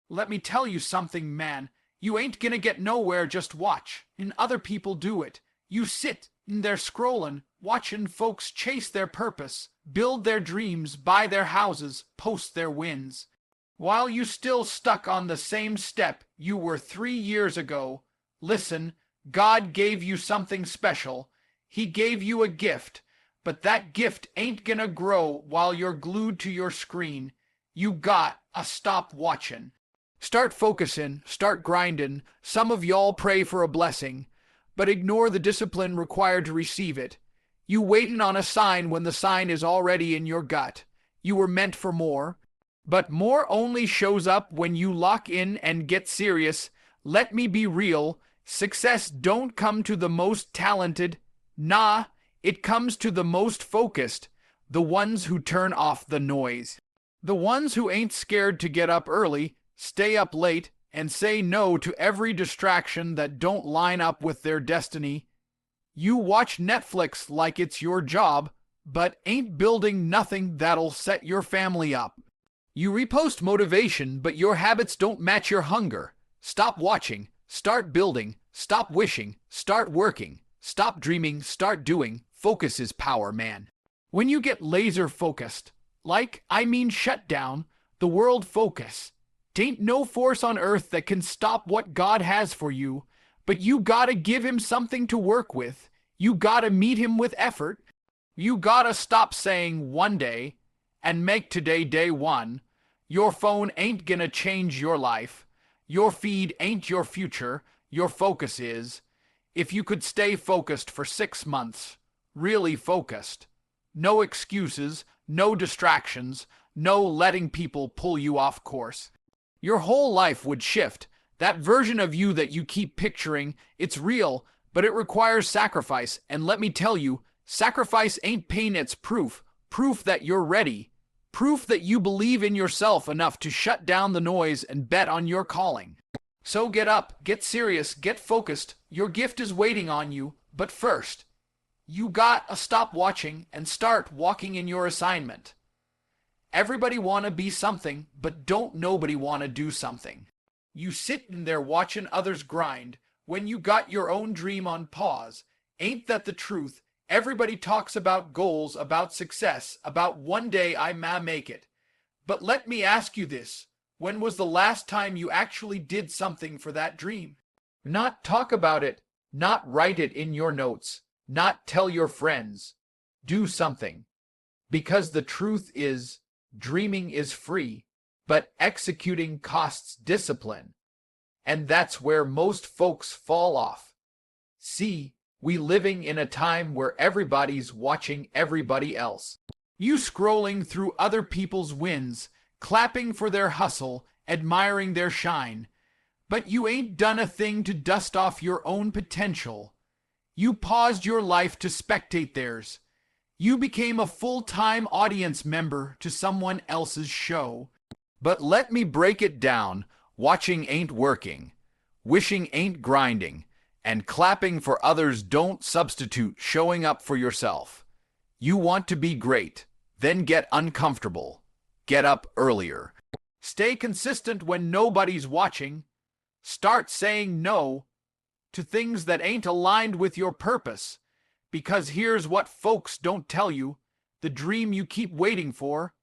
Let me tell you something, man. You ain't gonna get nowhere, just watch. And other people do it. You sit in there scrolling, watching folks chase their purpose, build their dreams, buy their houses, post their wins. While you still stuck on the same step you were 3 years ago. Listen, God gave you something special. He gave you a gift, but that gift ain't gonna grow while you're glued to your screen. You gotta stop watching. Start focusing, start grinding. Some of y'all pray for a blessing, but ignore the discipline required to receive it. You waiting on a sign when the sign is already in your gut. You were meant for more, but more only shows up when you lock in and get serious. Let me be real. Success don't come to the most talented. Nah, it comes to the most focused, the ones who turn off the noise. The ones who ain't scared to get up early, stay up late, and say no to every distraction that don't line up with their destiny. You watch Netflix like it's your job, but ain't building nothing that'll set your family up. You repost motivation, but your habits don't match your hunger. Stop watching, start building, stop wishing, start working, stop dreaming, start doing. Focus is power, man. When you get laser focused, shut down the world focus. Tain't no force on earth that can stop what God has for you, but you gotta give him something to work with. You gotta meet him with effort. You gotta stop saying one day and make today day one. Your phone ain't gonna change your life. Your feed ain't your future. Your focus is. If you could stay focused for 6 months, really focused, no excuses, no distractions, no letting people pull you off course, your whole life would shift. That version of you that you keep picturing, it's real, but it requires sacrifice. And let me tell you, sacrifice ain't pain, it's proof. Proof that you're ready. Proof that you believe in yourself enough to shut down the noise and bet on your calling. So get up, get serious, get focused. Your gift is waiting on you. But first, you gotta stop watching and start walking in your assignment. Everybody wanna be something, but don't nobody wanna do something. You sit in there watching others grind when you got your own dream on pause. Ain't that the truth? Everybody talks about goals, about success, about one day I may make it. But let me ask you this. When was the last time you actually did something for that dream? Not talk about it, not write it in your notes, not tell your friends. Do something. Because the truth is, dreaming is free, but executing costs discipline. And that's where most folks fall off. See, we living in a time where everybody's watching everybody else. You scrolling through other people's wins, clapping for their hustle, admiring their shine. But you ain't done a thing to dust off your own potential. You paused your life to spectate theirs. You became a full-time audience member to someone else's show. But let me break it down. Watching ain't working. Wishing ain't grinding. And clapping for others don't substitute showing up for yourself. You want to be great. Then get uncomfortable. Get up earlier. Stay consistent when nobody's watching. Start saying no to things that ain't aligned with your purpose. Because here's what folks don't tell you. The dream you keep waiting for,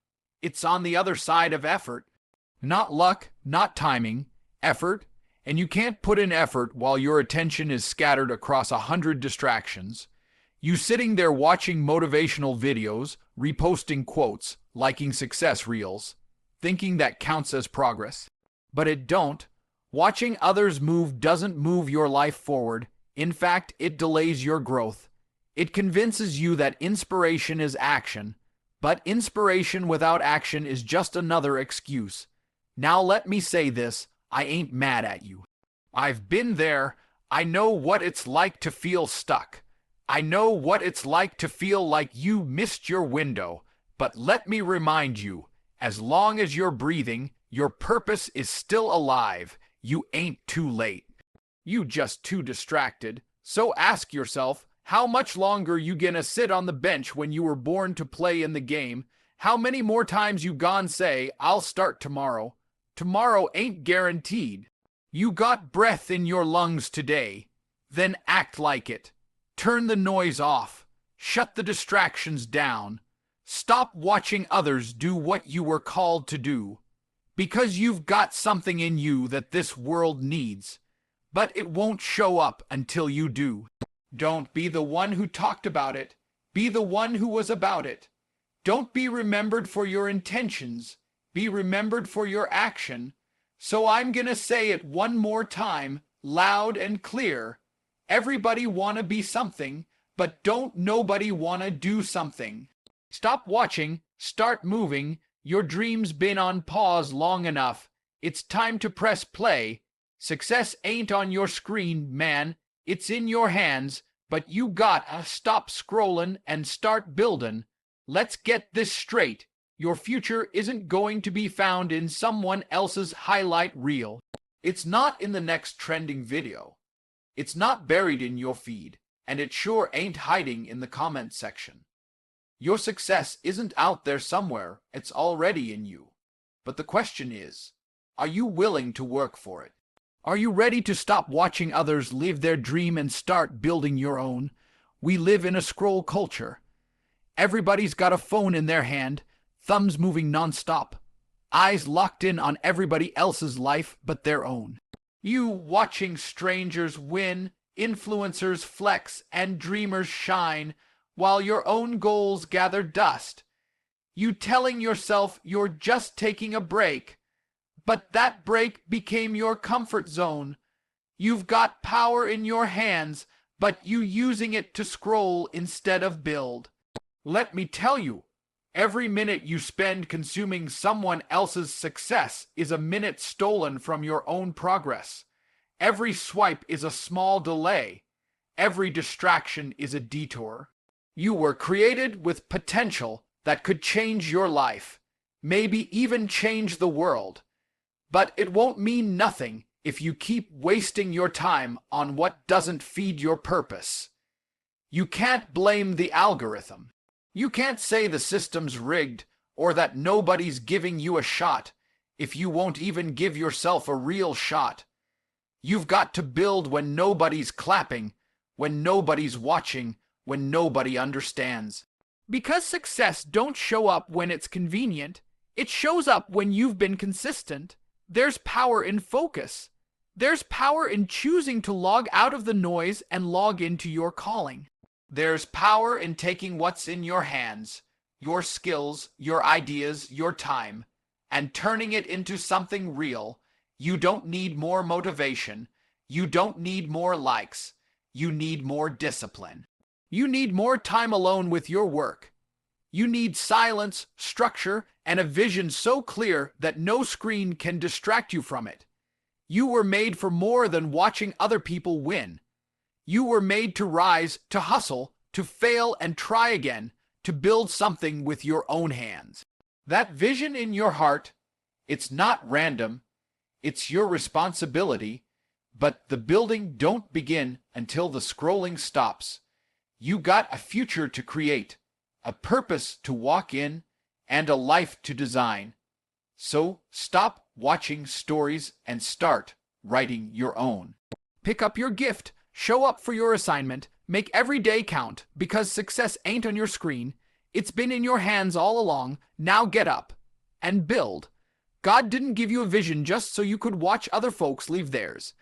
it's on the other side of effort. Not luck, not timing, effort. And you can't put in effort while your attention is scattered across 100 distractions. You sitting there watching motivational videos, reposting quotes, liking success reels, thinking that counts as progress. But it don't. Watching others move doesn't move your life forward. In fact, it delays your growth. It convinces you that inspiration is action, but inspiration without action is just another excuse. Now let me say this, I ain't mad at you. I've been there. I know what it's like to feel stuck. I know what it's like to feel like you missed your window. But let me remind you, as long as you're breathing, your purpose is still alive. You ain't too late. You just too distracted. So ask yourself, how much longer you gonna sit on the bench when you were born to play in the game? How many more times you gone say, I'll start tomorrow? Tomorrow ain't guaranteed. You got breath in your lungs today. Then act like it. Turn the noise off. Shut the distractions down. Stop watching others do what you were called to do. Because you've got something in you that this world needs. But it won't show up until you do. Don't be the one who talked about it. Be the one who was about it. Don't be remembered for your intentions. Be remembered for your action. So I'm gonna say it one more time, loud and clear. Everybody wanna be something, but don't nobody wanna do something. Stop watching, start moving. Your dream's been on pause long enough. It's time to press play. Success ain't on your screen, man. It's in your hands, but you gotta stop scrolling and start building. Let's get this straight. Your future isn't going to be found in someone else's highlight reel. It's not in the next trending video. It's not buried in your feed, and it sure ain't hiding in the comment section. Your success isn't out there somewhere, it's already in you. But the question is, are you willing to work for it? Are you ready to stop watching others live their dream and start building your own? We live in a scroll culture. Everybody's got a phone in their hand, thumbs moving nonstop, eyes locked in on everybody else's life but their own. You watching strangers win, influencers flex, and dreamers shine, while your own goals gather dust. You telling yourself you're just taking a break, but that break became your comfort zone. You've got power in your hands, but you using it to scroll instead of build. Let me tell you, every minute you spend consuming someone else's success is a minute stolen from your own progress. Every swipe is a small delay. Every distraction is a detour. You were created with potential that could change your life, maybe even change the world. But it won't mean nothing if you keep wasting your time on what doesn't feed your purpose. You can't blame the algorithm. You can't say the system's rigged or that nobody's giving you a shot if you won't even give yourself a real shot. You've got to build when nobody's clapping, when nobody's watching, when nobody understands. Because success don't show up when it's convenient, it shows up when you've been consistent. There's power in focus. There's power in choosing to log out of the noise and log into your calling. There's power in taking what's in your hands, your skills, your ideas, your time, and turning it into something real. You don't need more motivation. You don't need more likes. You need more discipline. You need more time alone with your work. You need silence, structure, and a vision so clear that no screen can distract you from it. You were made for more than watching other people win. You were made to rise, to hustle, to fail and try again, to build something with your own hands. That vision in your heart, it's not random. It's your responsibility. But the building don't begin until the scrolling stops. You got a future to create, a purpose to walk in, and a life to design. So stop watching stories and start writing your own. Pick up your gift, show up for your assignment, make every day count, because success ain't on your screen. It's been in your hands all along. Now get up and build. God didn't give you a vision just so you could watch other folks leave theirs.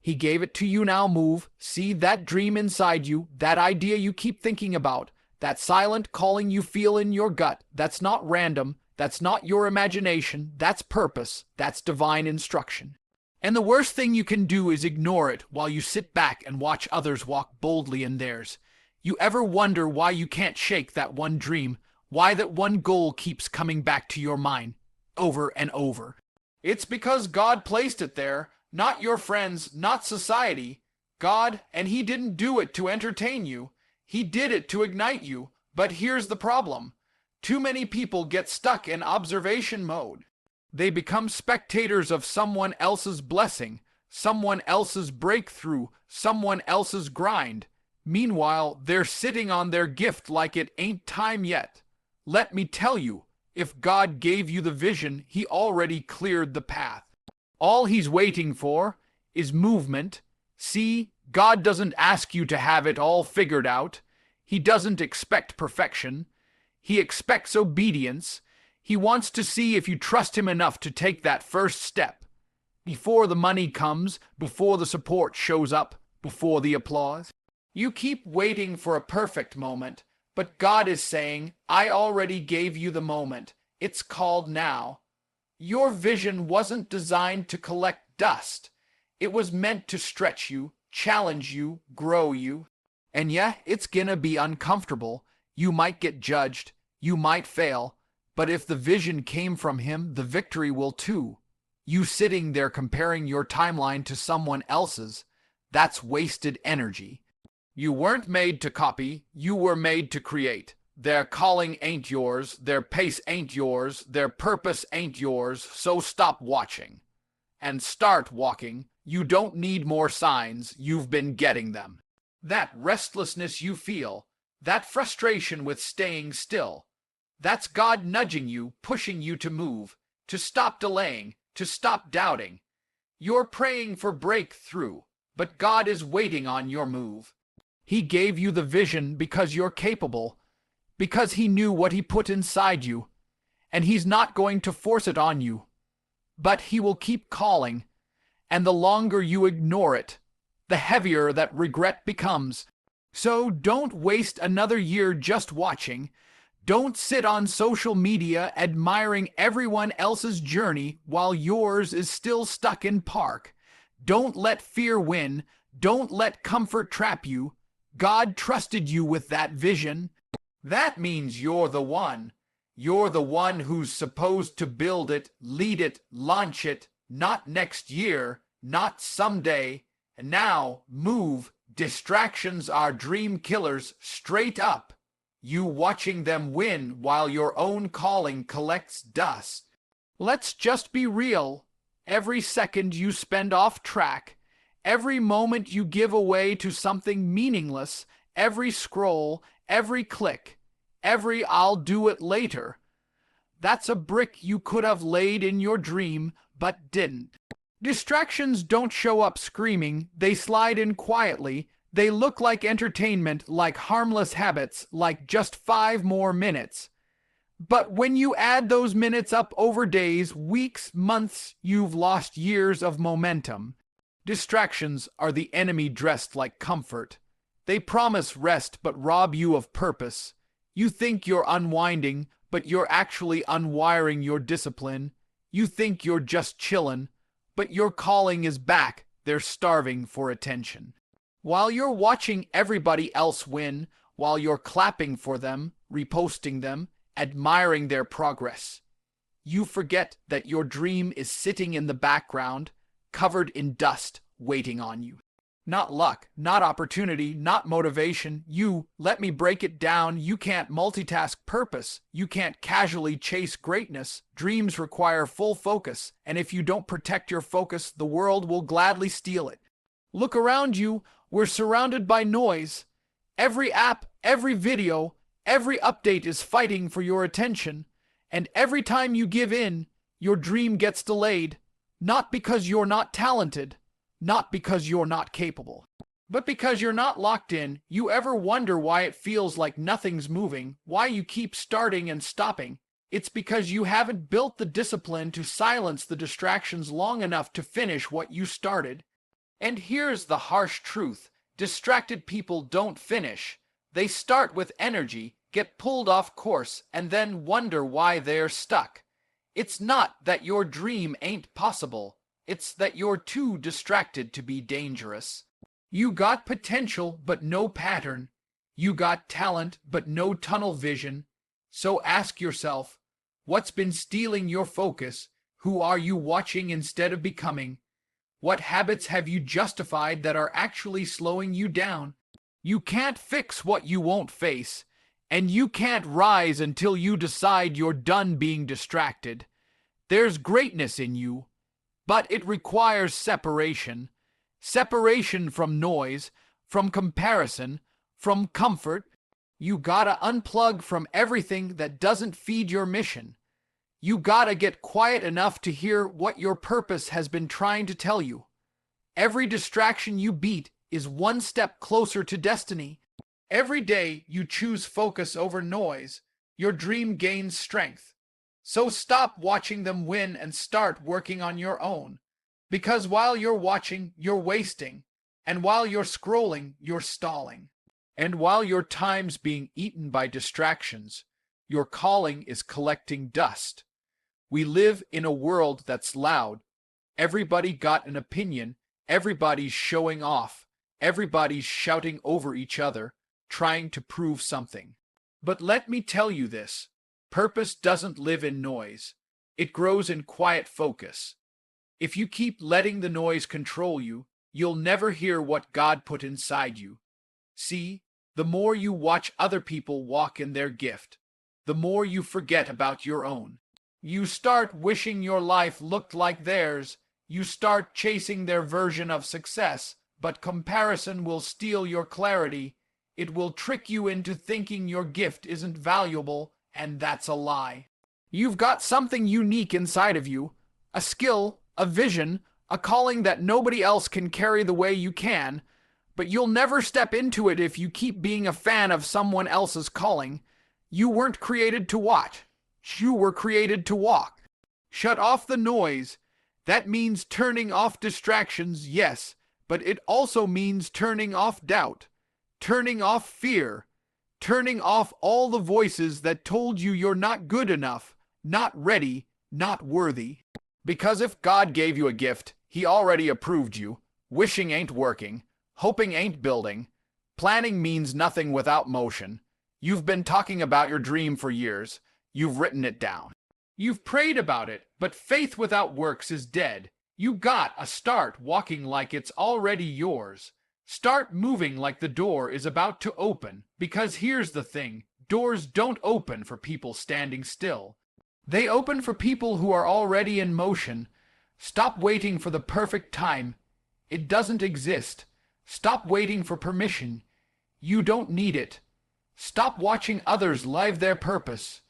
He gave it to you. Now move. See that dream inside you, that idea you keep thinking about, that silent calling you feel in your gut. That's not random. That's not your imagination. That's purpose. That's divine instruction. And the worst thing you can do is ignore it while you sit back and watch others walk boldly in theirs. You ever wonder why you can't shake that one dream, why that one goal keeps coming back to your mind over and over? It's because God placed it there. Not your friends, not society. God, and He didn't do it to entertain you. He did it to ignite you. But here's the problem. Too many people get stuck in observation mode. They become spectators of someone else's blessing, someone else's breakthrough, someone else's grind. Meanwhile, they're sitting on their gift like it ain't time yet. Let me tell you, If God gave you the vision, He already cleared the path. All He's waiting for is movement. See, God doesn't ask you to have it all figured out. He doesn't expect perfection. He expects obedience. He wants to see if you trust Him enough to take that first step. Before the money comes, before the support shows up, before the applause. You keep waiting for a perfect moment, but God is saying, I already gave you the moment. It's called now. Your vision wasn't designed to collect dust. It was meant to stretch you, challenge you, grow you. And yeah, it's gonna be uncomfortable. You might get judged. You might fail. But if the vision came from Him, the victory will too. You sitting there comparing your timeline to someone else's, that's wasted energy. You weren't made to copy, you were made to create. Their calling ain't yours, their pace ain't yours, their purpose ain't yours, so stop watching. And start walking. You don't need more signs, you've been getting them. That restlessness you feel, that frustration with staying still, that's God nudging you, pushing you to move, to stop delaying, to stop doubting. You're praying for breakthrough, but God is waiting on your move. He gave you the vision because you're capable, because He knew what He put inside you, and He's not going to force it on you. But He will keep calling, and the longer you ignore it, the heavier that regret becomes. So don't waste another year just watching. Don't sit on social media admiring everyone else's journey while yours is still stuck in park. Don't let fear win. Don't let comfort trap you. God trusted you with that vision. That means you're the one. You're the one who's supposed to build it, lead it, launch it, not next year, not someday. And now, move. Distractions are dream killers, straight up. You watching them win while your own calling collects dust. Let's just be real. Every second you spend off track, every moment you give away to something meaningless, every scroll, every click, every I'll do it later, that's a brick you could have laid in your dream, but didn't. Distractions don't show up screaming, they slide in quietly. They look like entertainment, like harmless habits, like just 5 more minutes. But when you add those minutes up over days, weeks, months, you've lost years of momentum. Distractions are the enemy dressed like comfort. They promise rest but rob you of purpose. You think you're unwinding, but you're actually unwiring your discipline. You think you're just chillin', but your calling is back. They're starving for attention. While you're watching everybody else win, while you're clapping for them, reposting them, admiring their progress, you forget that your dream is sitting in the background, covered in dust, waiting on you. Not luck, not opportunity, not motivation. Let me break it down, you can't multitask purpose. You can't casually chase greatness. Dreams require full focus, and if you don't protect your focus, the world will gladly steal it. Look around you, we're surrounded by noise. Every app, every video, every update is fighting for your attention, and every time you give in, your dream gets delayed, not because you're not talented, not because you're not capable, but because you're not locked in. You ever wonder why it feels like nothing's moving, why you keep starting and stopping? It's because you haven't built the discipline to silence the distractions long enough to finish what you started. And here's the harsh truth. Distracted people don't finish. They start with energy, get pulled off course, and then wonder why they're stuck. It's not that your dream ain't possible. It's that you're too distracted to be dangerous. You got potential, but no pattern. You got talent, but no tunnel vision. So ask yourself, what's been stealing your focus? Who are you watching instead of becoming? What habits have you justified that are actually slowing you down? You can't fix what you won't face, and you can't rise until you decide you're done being distracted. There's greatness in you, but it requires separation. Separation from noise, from comparison, from comfort. You gotta unplug from everything that doesn't feed your mission. You gotta get quiet enough to hear what your purpose has been trying to tell you. Every distraction you beat is one step closer to destiny. Every day you choose focus over noise, your dream gains strength. So stop watching them win and start working on your own. Because while you're watching, you're wasting. And while you're scrolling, you're stalling. And while your time's being eaten by distractions, your calling is collecting dust. We live in a world that's loud. Everybody got an opinion. Everybody's showing off. Everybody's shouting over each other, trying to prove something. But let me tell you this. Purpose doesn't live in noise. It grows in quiet focus. If you keep letting the noise control you, you'll never hear what God put inside you. See, the more you watch other people walk in their gift, the more you forget about your own. You start wishing your life looked like theirs. You start chasing their version of success, but comparison will steal your clarity. It will trick you into thinking your gift isn't valuable, and that's a lie. You've got something unique inside of you, a skill, a vision, a calling that nobody else can carry the way you can, but you'll never step into it if you keep being a fan of someone else's calling. You weren't created to watch. You were created to walk. Shut off the noise. That means turning off distractions, yes, but it also means turning off doubt, turning off fear, turning off all the voices that told you you're not good enough, not ready, not worthy. Because if God gave you a gift, He already approved you. Wishing ain't working. Hoping ain't building. Planning means nothing without motion. You've been talking about your dream for years. You've written it down. You've prayed about it, but faith without works is dead. You gotta start walking like it's already yours. Start moving like the door is about to open, because here's the thing, doors don't open for people standing still. They open for people who are already in motion. Stop waiting for the perfect time. It doesn't exist. Stop waiting for permission. You don't need it. Stop watching others live their purpose.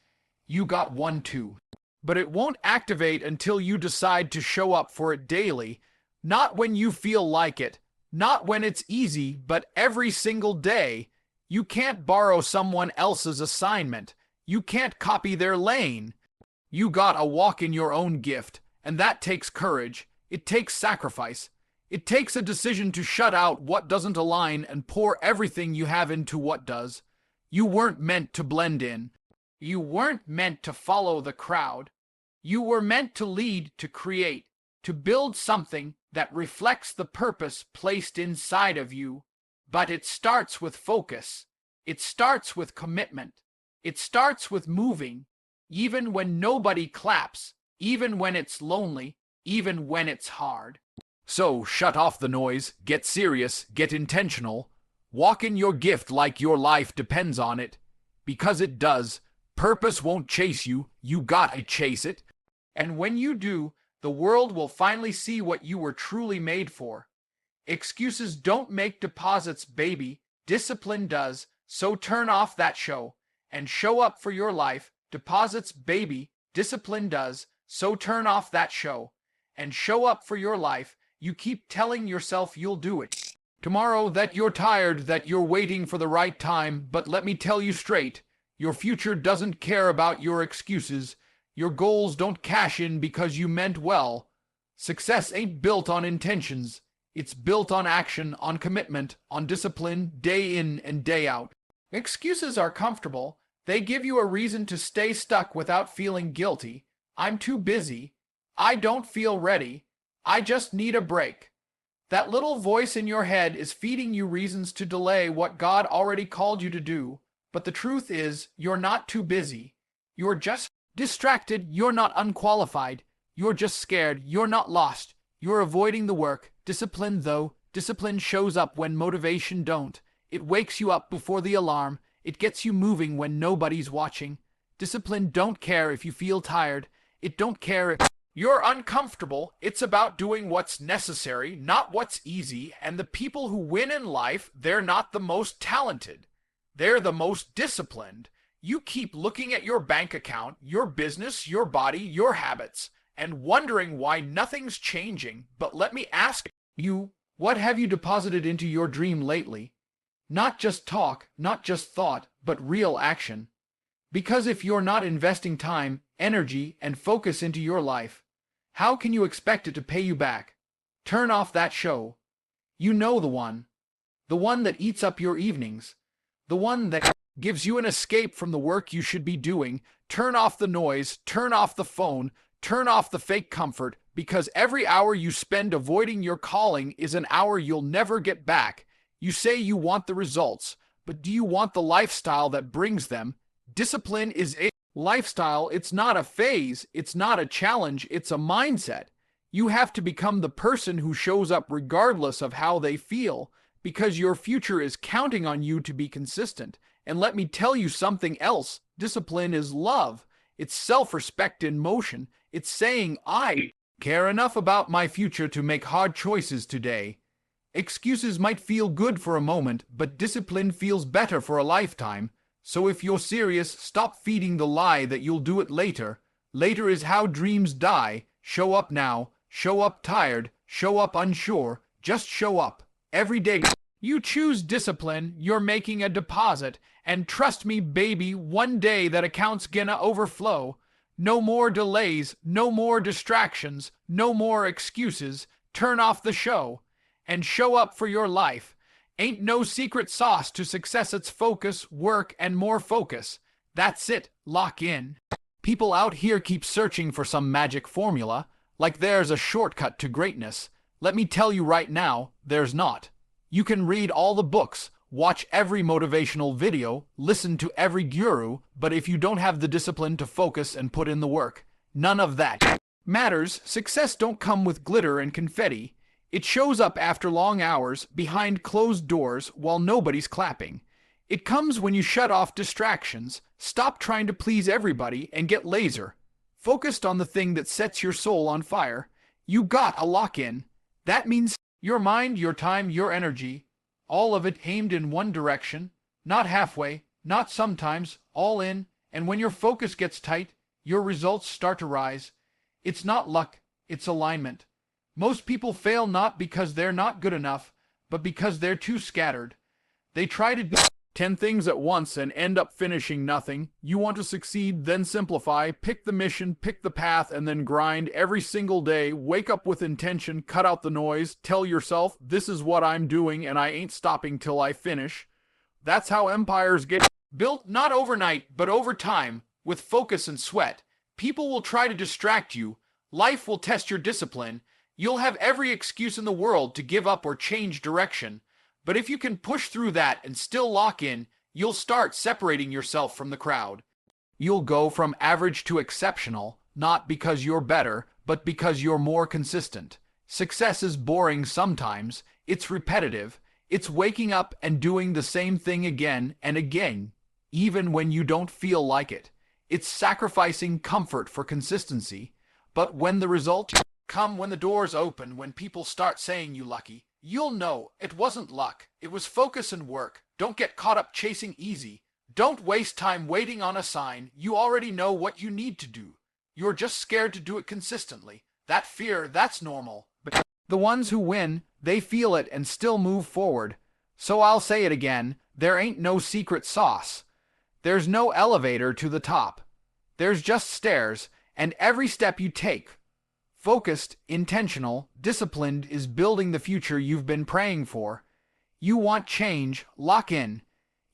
You got one too. But it won't activate until you decide to show up for it daily, not when you feel like it, not when it's easy, but every single day. You can't borrow someone else's assignment. You can't copy their lane. You gotta walk in your own gift, and that takes courage. It takes sacrifice. It takes a decision to shut out what doesn't align and pour everything you have into what does. You weren't meant to blend in. You weren't meant to follow the crowd. You were meant to lead, to create, to build something that reflects the purpose placed inside of you. But it starts with focus. It starts with commitment. It starts with moving, even when nobody claps, even when it's lonely, even when it's hard. So shut off the noise, get serious, get intentional. Walk in your gift like your life depends on it. Because it does. Purpose won't chase you. You gotta chase it. And when you do, the world will finally see what you were truly made for. Excuses don't make deposits, baby. Discipline does. So turn off that show and show up for your life. Deposits, baby. Discipline does. So turn off that show and show up for your life. You keep telling yourself you'll do it. Tomorrow that you're tired, that you're waiting for the right time, but let me tell you straight, your future doesn't care about your excuses. Your goals don't cash in because you meant well. Success ain't built on intentions. It's built on action, on commitment, on discipline, day in and day out. Excuses are comfortable. They give you a reason to stay stuck without feeling guilty. I'm too busy. I don't feel ready. I just need a break. That little voice in your head is feeding you reasons to delay what God already called you to do. But the truth is, you're not too busy. You're just distracted. You're not unqualified. You're just scared. You're not lost. You're avoiding the work. Discipline, though. Discipline shows up when motivation don't. It wakes you up before the alarm. It gets you moving when nobody's watching. Discipline don't care if you feel tired. It don't care if you're uncomfortable. It's about doing what's necessary, not what's easy. And the people who win in life, they're not the most talented. They're the most disciplined. You keep looking at your bank account, your business, your body, your habits, and wondering why nothing's changing. But let me ask you, what have you deposited into your dream lately? Not just talk, not just thought, but real action. Because if you're not investing time, energy, and focus into your life, how can you expect it to pay you back? Turn off that show. You know the one. The one that eats up your evenings. The one that gives you an escape from the work you should be doing. Turn off the noise, turn off the phone, turn off the fake comfort, because every hour you spend avoiding your calling is an hour you'll never get back. You say you want the results, but do you want the lifestyle that brings them? Discipline is a lifestyle. It's not a phase. It's not a challenge. It's a mindset. You have to become the person who shows up regardless of how they feel, because your future is counting on you to be consistent. And let me tell you something else. Discipline is love. It's self-respect in motion. It's saying, I care enough about my future to make hard choices today. Excuses might feel good for a moment, but discipline feels better for a lifetime. So if you're serious, stop feeding the lie that you'll do it later. Later is how dreams die. Show up now. Show up tired. Show up unsure. Just show up. Every day you choose discipline, you're making a deposit. And trust me, baby, one day that account's gonna overflow. No more delays, no more distractions, no more excuses. Turn off the show and show up for your life. Ain't no secret sauce to success. It's focus, work, and more focus. That's it. Lock in. People out here keep searching for some magic formula, like there's a shortcut to greatness. Let me tell you right now, there's not. You can read all the books, watch every motivational video, listen to every guru, but if you don't have the discipline to focus and put in the work, none of that matters. Success don't come with glitter and confetti. It shows up after long hours, behind closed doors, while nobody's clapping. It comes when you shut off distractions, stop trying to please everybody, and get laser focused on the thing that sets your soul on fire. You got a lock-in. That means your mind, your time, your energy, all of it aimed in one direction, not halfway, not sometimes, all in. And when your focus gets tight, your results start to rise. It's not luck, it's alignment. Most people fail not because they're not good enough, but because they're too scattered. They try to do 10 things at once and end up finishing nothing. You want to succeed, then simplify, pick the mission, pick the path, and then grind every single day. Wake up with intention, cut out the noise, tell yourself, this is what I'm doing and I ain't stopping till I finish. That's how empires get built, not overnight, but over time, with focus and sweat. People will try to distract you. Life will test your discipline. You'll have every excuse in the world to give up or change direction. But if you can push through that and still lock in, you'll start separating yourself from the crowd. You'll go from average to exceptional, not because you're better, but because you're more consistent. Success is boring sometimes. It's repetitive. It's waking up and doing the same thing again and again, even when you don't feel like it. It's sacrificing comfort for consistency. But when the results come, when the doors open, when people start saying you lucky, you'll know it wasn't luck. It was focus and work. Don't get caught up chasing easy. Don't waste time waiting on a sign. You already know what you need to do. You're just scared to do it consistently. That fear, that's normal. But the ones who win, they feel it and still move forward. So I'll say it again, there ain't no secret sauce. There's no elevator to the top. There's just stairs, and every step you take, focused, intentional, disciplined, is building the future you've been praying for. You want change, lock in.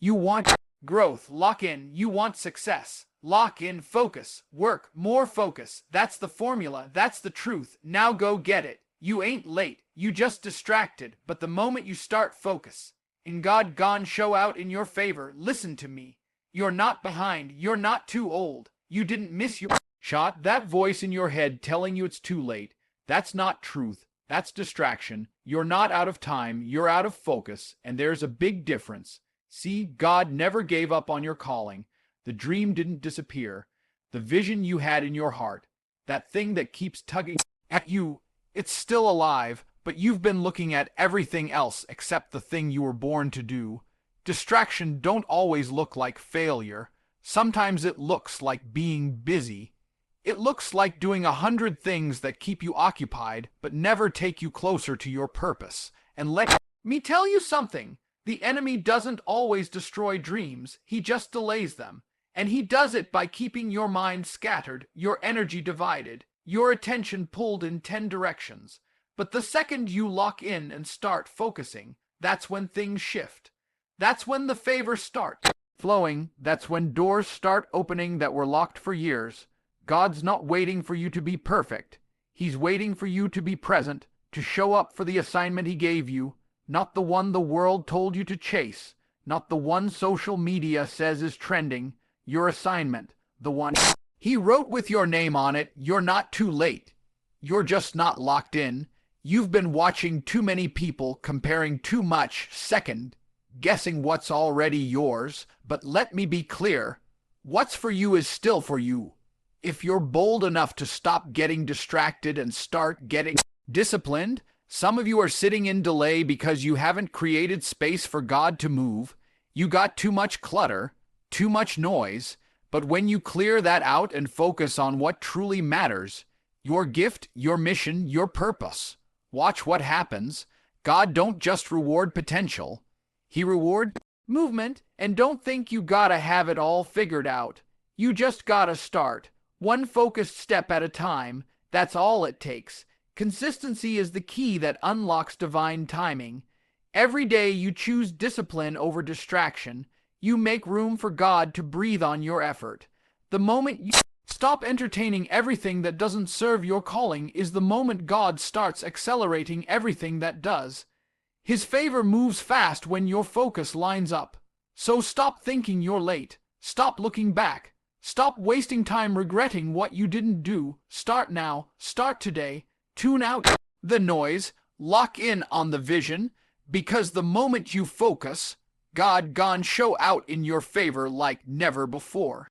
You want growth, lock in. You want success, lock in. Focus, work, more focus. That's the formula, that's the truth. Now go get it. You ain't late, you just distracted. But the moment you start focus, and God gone show out in your favor. Listen to me. You're not behind, you're not too old. You didn't miss your shot. That voice in your head telling you it's too late, that's not truth. That's distraction. You're not out of time, you're out of focus, and there's a big difference. See, God never gave up on your calling. The dream didn't disappear. The vision you had in your heart, that thing that keeps tugging at you, it's still alive, but you've been looking at everything else except the thing you were born to do. Distraction don't always look like failure. Sometimes it looks like being busy. It looks like doing 100 things that keep you occupied but never take you closer to your purpose. And let me tell you something. The enemy doesn't always destroy dreams, he just delays them. And he does it by keeping your mind scattered, your energy divided, your attention pulled in 10 directions. But the second you lock in and start focusing, that's when things shift. That's when the favors start flowing. That's when doors start opening that were locked for years. God's not waiting for you to be perfect. He's waiting for you to be present, to show up for the assignment he gave you, not the one the world told you to chase, not the one social media says is trending. Your assignment, the one he wrote with your name on it. You're not too late. You're just not locked in. You've been watching too many people, comparing too much, second guessing what's already yours. But let me be clear, what's for you is still for you. If you're bold enough to stop getting distracted and start getting disciplined. Some of you are sitting in delay because you haven't created space for God to move. You got too much clutter, too much noise. But when you clear that out and focus on what truly matters, your gift, your mission, your purpose, watch what happens. God don't just reward potential. He rewards movement. And don't think you gotta have it all figured out. You just gotta start. One focused step at a time. That's all it takes. Consistency is the key that unlocks divine timing. Every day you choose discipline over distraction. You make room for God to breathe on your effort. The moment you stop entertaining everything that doesn't serve your calling is the moment God starts accelerating everything that does. His favor moves fast when your focus lines up. So stop thinking you're late. Stop looking back. Stop wasting time regretting what you didn't do. Start now. Start today. Tune out the noise. Lock in on the vision. Because the moment you focus, God gone show out in your favor like never before.